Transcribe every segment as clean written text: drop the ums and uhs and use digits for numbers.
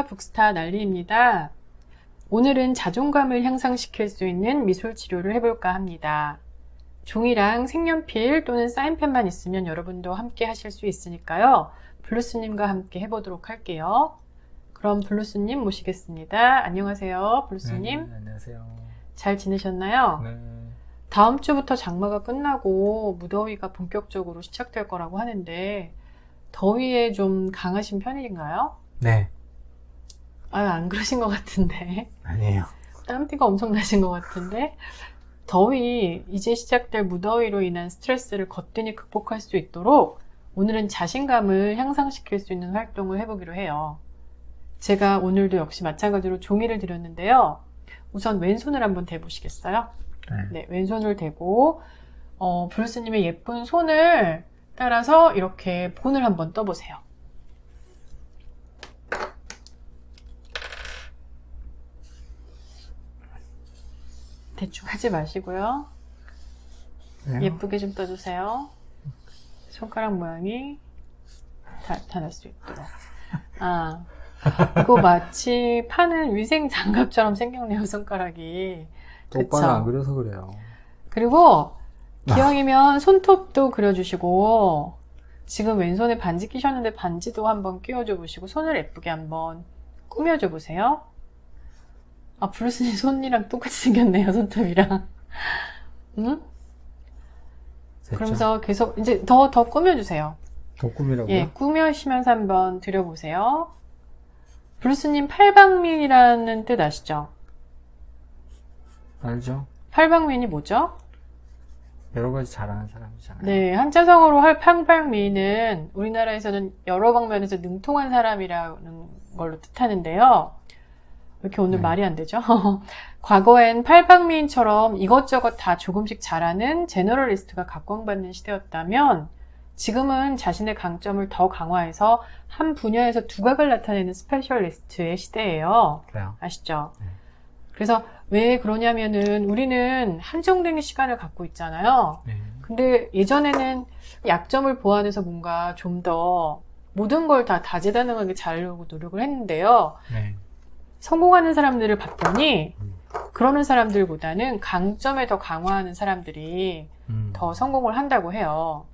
안녕하세요. 북스타 난리입니다. 오늘은 자존감을 향상시킬 수 있는 미술 치료를 해볼까 합니다. 종이랑 색연필 또는 사인펜만 있으면 여러분도 함께 하실 수 있으니까요. 블루스님과 함께 해보도록 할게요. 그럼 블루스님 모시겠습니다. 안녕하세요. 블루스님. 네, 안녕하세요. 잘 지내셨나요? 네. 다음 주부터 장마가 끝나고 무더위가 본격적으로 시작될 거라고 하는데 더위에 좀 강하신 편인가요? 네. 안 그러신 것 같은데. 아니에요. 땀띠가 엄청 나신 것 같은데. 더위, 이제 시작될 무더위로 인한 스트레스를 거뜬히 극복할 수 있도록 오늘은 자신감을 향상시킬 수 있는 활동을 해보기로 해요. 제가 오늘도 역시 마찬가지로 종이를 드렸는데요. 우선 왼손을 한번 대보시겠어요? 네, 왼손을 대고 브루스님의 예쁜 손을 따라서 이렇게 본을 한번 떠보세요. 대충 하지 마시고요. 네. 예쁘게 좀 떠주세요. 손가락 모양이 다 날 수 있도록. 이거 마치 파는 위생 장갑처럼 생겼네요, 손가락이. 오빠는 안 그려서 그래요. 그리고 기왕이면 손톱도 그려주시고, 지금 왼손에 반지 끼셨는데 반지도 한번 끼워줘 보시고, 손을 예쁘게 한번 꾸며줘 보세요. 브루스님 손이랑 똑같이 생겼네요, 손톱이랑. 응? 됐죠? 그러면서 계속 이제 더 꾸며주세요. 더 꾸미라고요? 예, 꾸며시면서 한번 드려보세요. 브루스님 팔방미인이라는 뜻 아시죠? 알죠? 팔방미인이 뭐죠? 여러 가지 잘하는 사람이잖아요. 네, 한자성어로 할 팔방미인은 우리나라에서는 여러 방면에서 능통한 사람이라는 걸로 뜻하는데요. 왜 이렇게 오늘 말이 안 되죠? 과거엔 팔방미인처럼 이것저것 다 조금씩 잘하는 제너럴리스트가 각광받는 시대였다면 지금은 자신의 강점을 더 강화해서 한 분야에서 두각을 나타내는 스페셜리스트의 시대예요. 그래요. 아시죠? 네. 그래서 왜 그러냐면은 우리는 한정된 시간을 갖고 있잖아요. 네. 근데 예전에는 약점을 보완해서 뭔가 좀 더 모든 걸 다 다재다능하게 잘하려고 노력을 했는데요. 네. 성공하는 사람들을 봤더니 그러는 사람들보다는 강점에 더 강화하는 사람들이 더 성공을 한다고 해요.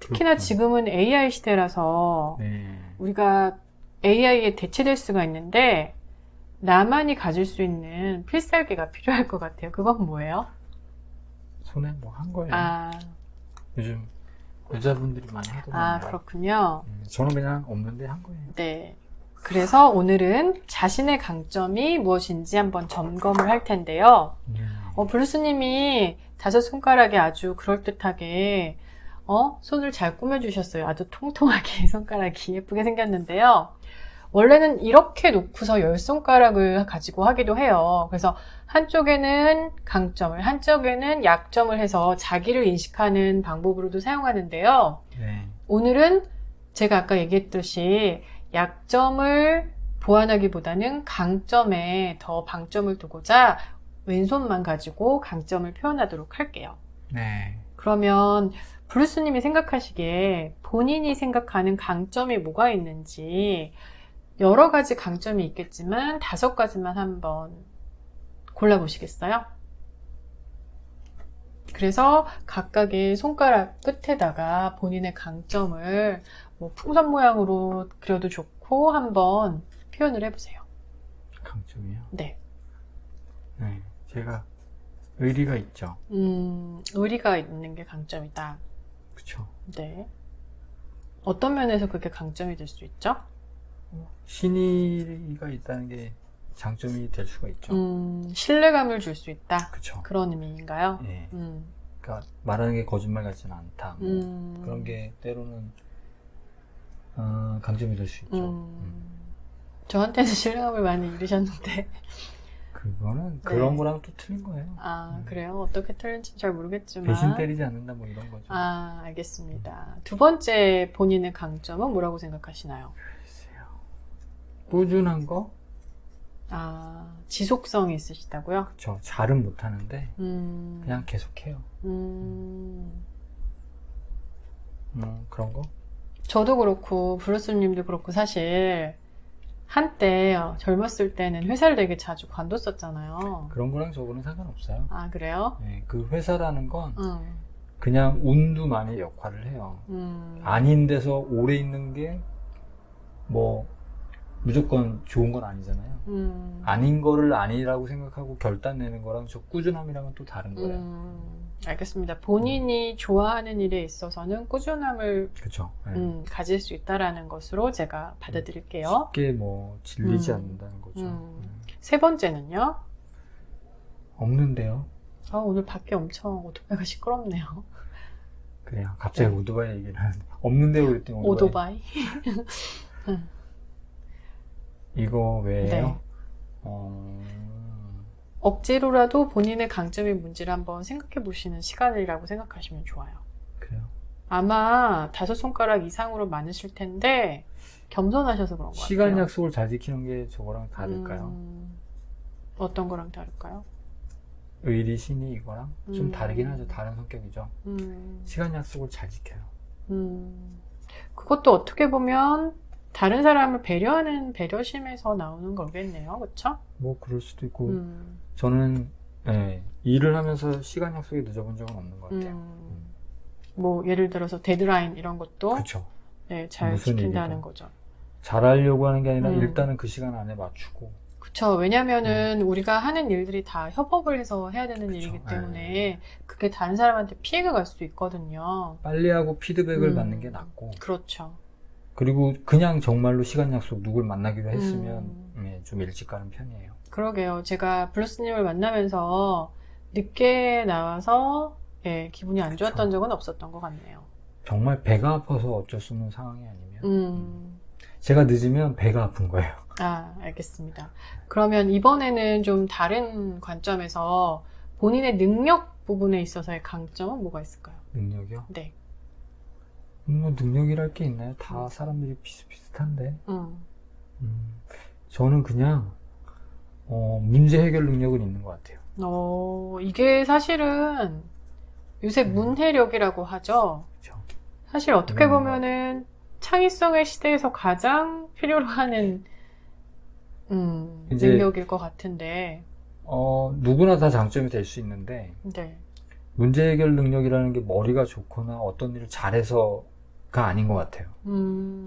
특히나 그렇구나. 지금은 AI 시대라서 네. 우리가 AI에 대체될 수가 있는데 나만이 가질 수 있는 필살기가 필요할 것 같아요. 그건 뭐예요? 손에 뭐 한 거예요. 요즘 여자분들이 많이 하더라고요. 그렇군요. 저는 그냥 없는데 한 거예요. 네. 그래서 오늘은 자신의 강점이 무엇인지 한번 점검을 할 텐데요. 브루스님이 5손가락에 아주 그럴듯하게 손을 잘 꾸며주셨어요. 아주 통통하게 손가락이 예쁘게 생겼는데요. 원래는 이렇게 놓고서 10손가락을 가지고 하기도 해요. 그래서 한쪽에는 강점을, 한쪽에는 약점을 해서 자기를 인식하는 방법으로도 사용하는데요. 네. 오늘은 제가 아까 얘기했듯이 약점을 보완하기보다는 강점에 더 방점을 두고자 왼손만 가지고 강점을 표현하도록 할게요. 네. 그러면 브루스님이 생각하시기에 본인이 생각하는 강점이 뭐가 있는지 여러 가지 강점이 있겠지만 5가지만 한번 골라보시겠어요? 그래서 각각의 손가락 끝에다가 본인의 강점을 뭐 풍선 모양으로 그려도 좋고 한번 표현을 해보세요. 강점이요? 네. 네. 제가 의리가 있죠. 의리가 있는 게 강점이다. 그쵸. 네. 어떤 면에서 그게 강점이 될 수 있죠? 신의가 있다는 게 장점이 될 수가 있죠. 신뢰감을 줄 수 있다. 그쵸. 그런 의미인가요? 네. 그러니까 말하는 게 거짓말 같지는 않다. 그런 게 때로는 강점이 될 수 있죠. 저한테는 신뢰감을 많이 잃으셨는데. 그거는 네. 그런 거랑 또 틀린 거예요. 그래요? 어떻게 틀린지 잘 모르겠지만. 배신 때리지 않는다 뭐 이런 거죠. 알겠습니다. 두 번째 본인의 강점은 뭐라고 생각하시나요? 글쎄요. 꾸준한 거? 지속성이 있으시다고요? 그쵸. 잘은 못하는데 그냥 계속해요. 음. 그런 거? 저도 그렇고 브루스님도 그렇고 사실 한때 젊었을 때는 회사를 되게 자주 관뒀었잖아요. 그런 거랑 저거는 상관없어요. 아, 그래요? 네, 그 회사라는 건 응. 그냥 운도 많이 역할을 해요. 아닌 데서 오래 있는 게 뭐 무조건 좋은 건 아니잖아요. 아닌 거를 아니라고 생각하고 결단 내는 거랑 저 꾸준함이랑은 또 다른 거예요. 알겠습니다. 본인이 좋아하는 일에 있어서는 꾸준함을 그렇죠. 가질 수 있다라는 것으로 제가 받아들일게요. 쉽게 뭐 질리지 않는다는 거죠. 세 번째는요? 없는데요. 오늘 밖에 엄청 오토바이가 시끄럽네요. 그래요. 갑자기 네. 오토바이 얘기를 하는데 없는데요 그랬더니 오토바이? 이거 왜예요? 네. 억지로라도 본인의 강점이 뭔지를 한번 생각해 보시는 시간이라고 생각하시면 좋아요. 그래요. 아마 5손가락 이상으로 많으실 텐데 겸손하셔서 그런 것 같아요. 시간 약속을 잘 지키는 게 저거랑 다를까요? 어떤 거랑 다를까요? 의리, 신이 이거랑 좀 다르긴 하죠. 다른 성격이죠. 시간 약속을 잘 지켜요. 그것도 어떻게 보면 다른 사람을 배려하는 배려심에서 나오는 거겠네요. 그렇죠? 뭐 그럴 수도 있고 저는 일을 하면서 시간 약속이 늦어본 적은 없는 것 같아요. 뭐 예를 들어서 데드라인 이런 것도 그렇죠. 네, 잘 무슨 지킨다는 일이든. 거죠. 잘하려고 하는 게 아니라 일단은 그 시간 안에 맞추고. 그쵸. 왜냐면은 우리가 하는 일들이 다 협업을 해서 해야 되는 그쵸. 일이기 때문에 그게 다른 사람한테 피해가 갈 수도 있거든요. 빨리 하고 피드백을 받는 게 낫고. 그렇죠. 그리고 그냥 정말로 시간 약속 누굴 만나기로 했으면 좀 일찍 가는 편이에요. 그러게요. 제가 블루스님을 만나면서 늦게 나와서 기분이 안 좋았던 적은 없었던 것 같네요. 정말 배가 아파서 어쩔 수 없는 상황이 아니면 제가 늦으면 배가 아픈 거예요. 알겠습니다. 그러면 이번에는 좀 다른 관점에서 본인의 능력 부분에 있어서의 강점은 뭐가 있을까요? 능력이요? 네. 뭐 능력이랄 게 있나요? 다 사람들이 비슷비슷한데. 저는 그냥 문제 해결 능력은 있는 것 같아요. 이게 사실은 요새 문해력이라고 하죠. 그렇죠. 사실 어떻게 보면은 창의성의 시대에서 가장 필요로 하는 이제 능력일 것 같은데. 누구나 다 장점이 될 수 있는데 네. 문제 해결 능력이라는 게 머리가 좋거나 어떤 일을 잘해서가 아닌 것 같아요.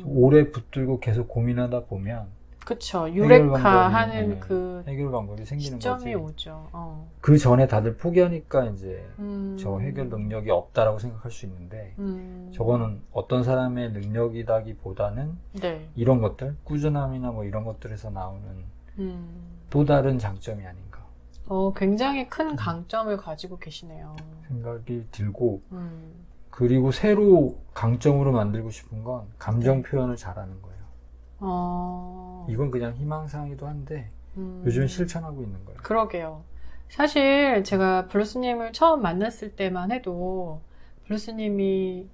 오래 붙들고 계속 고민하다 보면 그쵸. 해결 유레카하는 방법이, 해결 방법이 생기는 시점이 거지. 오죠. 그 전에 다들 포기하니까 이제 저 해결 능 능력이 없다라고 생각할 수 있는데 저거는 어떤 사람의 능력이라기보다는 네. 이런 것들, 꾸준함이나 뭐 이런 것들에서 나오는 또 다른 장점이 아닌가 굉장히 큰 강점을 가지고 계시네요. 생각이 들고 그리고 새로 강점으로 만들고 싶은 건 감정 표현을 잘하는 거예요. 이건 그냥 희망사항이기도 한데 요즘 실천하고 있는 거예요. 그러게요. 사실 제가 블루스님을 처음 만났을 때만 해도 블루스님이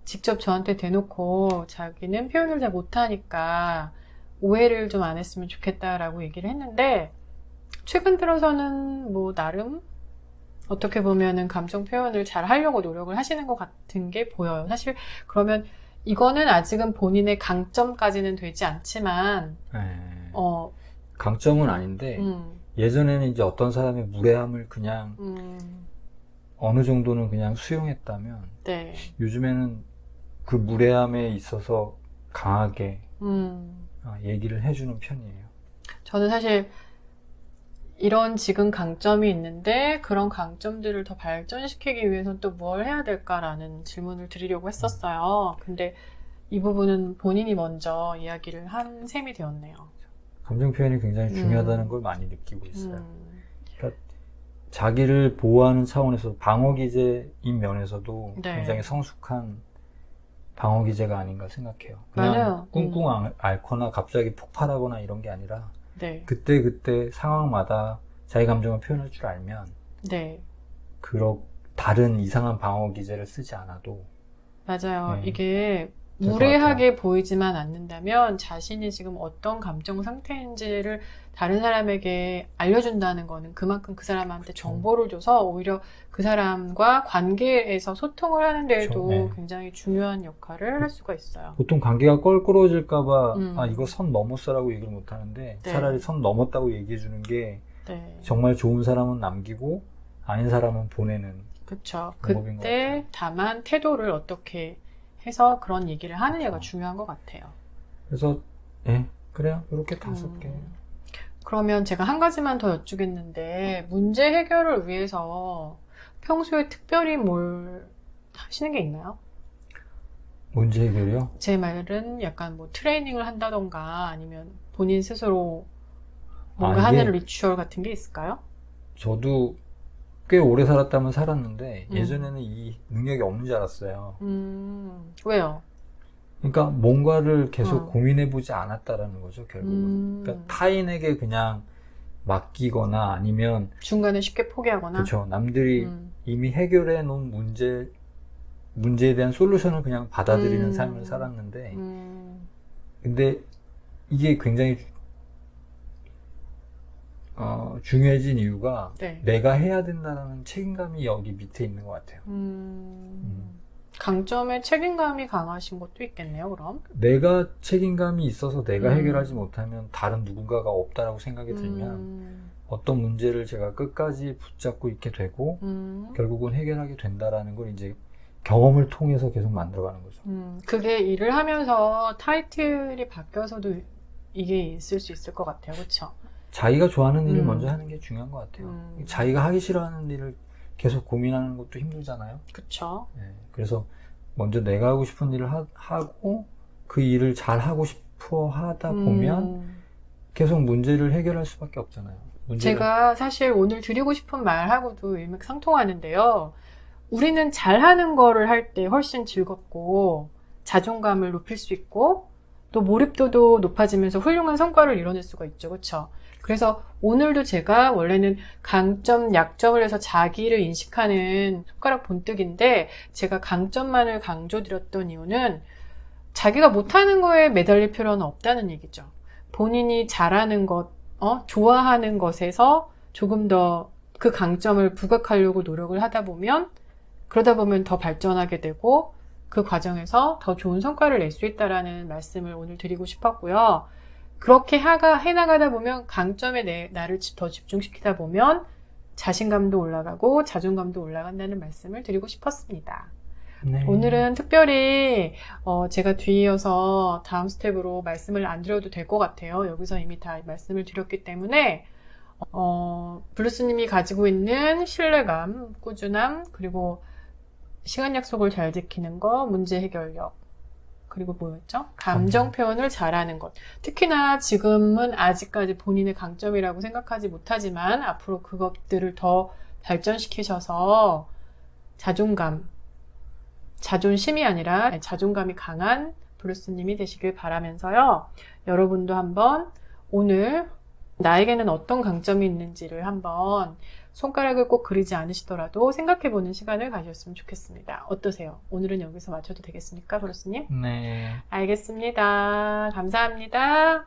직접 저한테 대놓고 자기는 표현을 잘 못하니까 오해를 좀 안 했으면 좋겠다라고 얘기를 했는데 최근 들어서는 뭐 나름 어떻게 보면은 감정 표현을 잘 하려고 노력을 하시는 것 같은 게 보여요. 사실 그러면 이거는 아직은 본인의 강점까지는 되지 않지만 강점은 아닌데 예전에는 이제 어떤 사람의 무례함을 그냥 어느 정도는 그냥 수용했다면 네. 요즘에는 그 무례함에 있어서 강하게 얘기를 해주는 편이에요. 저는 사실 이런 지금 강점이 있는데 그런 강점들을 더 발전시키기 위해서는 또 뭘 해야 될까라는 질문을 드리려고 했었어요. 근데 이 부분은 본인이 먼저 이야기를 한 셈이 되었네요. 감정 표현이 굉장히 중요하다는 걸 많이 느끼고 있어요. 그러니까 자기를 보호하는 차원에서 방어기제인 면에서도 네. 굉장히 성숙한 방어기제가 아닌가 생각해요. 그냥 맞아요. 꿍꿍 앓거나 갑자기 폭발하거나 이런 게 아니라 네. 그때 상황마다 자기 감정을 표현할 줄 알면 네. 다른 이상한 방어 기제를 쓰지 않아도 맞아요. 네. 이게 무례하게 보이지만 않는다면 자신이 지금 어떤 감정 상태인지를 다른 사람에게 알려준다는 거는 그만큼 그 사람한테 그쵸. 정보를 줘서 오히려 그 사람과 관계에서 소통을 하는 데에도 그쵸. 네. 굉장히 중요한 역할을 할 수가 있어요. 보통 관계가 껄끄러워질까봐 아, 이거 선 넘었어라고 얘기를 못 하는데 네. 차라리 선 넘었다고 얘기해 주는 게 네. 정말 좋은 사람은 남기고 아닌 사람은 보내는. 그렇죠. 방법인 것 그때 같아요. 다만 태도를 어떻게 해서 그런 얘기를 하느냐가 그쵸. 중요한 것 같아요. 그래서 그래요. 이렇게 5개. 그러면 제가 한 가지만 더 여쭈겠는데 문제 해결을 위해서 평소에 특별히 뭘 하시는 게 있나요? 문제 해결이요? 제 말은 약간 뭐 트레이닝을 한다던가 아니면 본인 스스로 뭔가 이게 하는 리추얼 같은 게 있을까요? 저도 꽤 오래 살았다면 살았는데 음. 예전에는 이 능력이 없는 줄 알았어요. 왜요? 그러니까 뭔가를 계속 고민해보지 않았다라는 거죠, 결국은. 그러니까 음. 타인에게 그냥 맡기거나 아니면 중간에 쉽게 포기하거나? 그렇죠. 남들이 이미 해결해 놓은 문제에 대한 솔루션을 그냥 받아들이는 삶을 살았는데 근데 이게 굉장히 중요해진 이유가 네. 내가 해야 된다는 책임감이 여기 밑에 있는 것 같아요. 강점에 책임감이 강하신 것도 있겠네요, 그럼. 내가 책임감이 있어서 내가 해결하지 못하면 다른 누군가가 없다라고 생각이 들면 어떤 문제를 제가 끝까지 붙잡고 있게 되고 결국은 해결하게 된다라는 걸 이제 경험을 통해서 계속 만들어가는 거죠. 그게 일을 하면서 타이틀이 바뀌어서도 이게 있을 수 있을 것 같아요, 그렇죠? 자기가 좋아하는 일을 먼저 하는 게 중요한 것 같아요. 자기가 하기 싫어하는 일을 계속 고민하는 것도 힘들잖아요. 그렇죠. 네, 그래서 먼저 내가 하고 싶은 일을 하고 그 일을 잘 하고 싶어 하다 보면 계속 문제를 해결할 수밖에 없잖아요. 제가 사실 오늘 드리고 싶은 말하고도 일맥상통하는데요. 우리는 잘하는 거를 할 때 훨씬 즐겁고 자존감을 높일 수 있고 또 몰입도도 높아지면서 훌륭한 성과를 이뤄낼 수가 있죠. 그렇죠? 그래서 오늘도 제가 원래는 강점, 약점을 해서 자기를 인식하는 손가락 본뜨기인데 제가 강점만을 강조드렸던 이유는 자기가 못하는 거에 매달릴 필요는 없다는 얘기죠. 본인이 잘하는 것, 좋아하는 것에서 조금 더 그 강점을 부각하려고 노력을 하다 보면 그러다 보면 더 발전하게 되고 그 과정에서 더 좋은 성과를 낼 수 있다라는 말씀을 오늘 드리고 싶었고요. 그렇게 해나가다 보면 강점에 나를 더 집중시키다 보면 자신감도 올라가고 자존감도 올라간다는 말씀을 드리고 싶었습니다. 네. 오늘은 특별히 제가 뒤이어서 다음 스텝으로 말씀을 안 드려도 될 것 같아요. 여기서 이미 다 말씀을 드렸기 때문에 블루스님이 가지고 있는 신뢰감, 꾸준함, 그리고 시간 약속을 잘 지키는 거, 문제 해결력, 그리고 뭐였죠? 감정 표현을 잘하는 것. 특히나 지금은 아직까지 본인의 강점이라고 생각하지 못하지만 앞으로 그것들을 더 발전시키셔서 자존심이 아니라 자존감이 강한 블루스님이 되시길 바라면서요. 여러분도 한번 오늘 나에게는 어떤 강점이 있는지를 한번 손가락을 꼭 그리지 않으시더라도 생각해보는 시간을 가졌으면 좋겠습니다. 어떠세요? 오늘은 여기서 마쳐도 되겠습니까, 블루스님? 네. 알겠습니다. 감사합니다.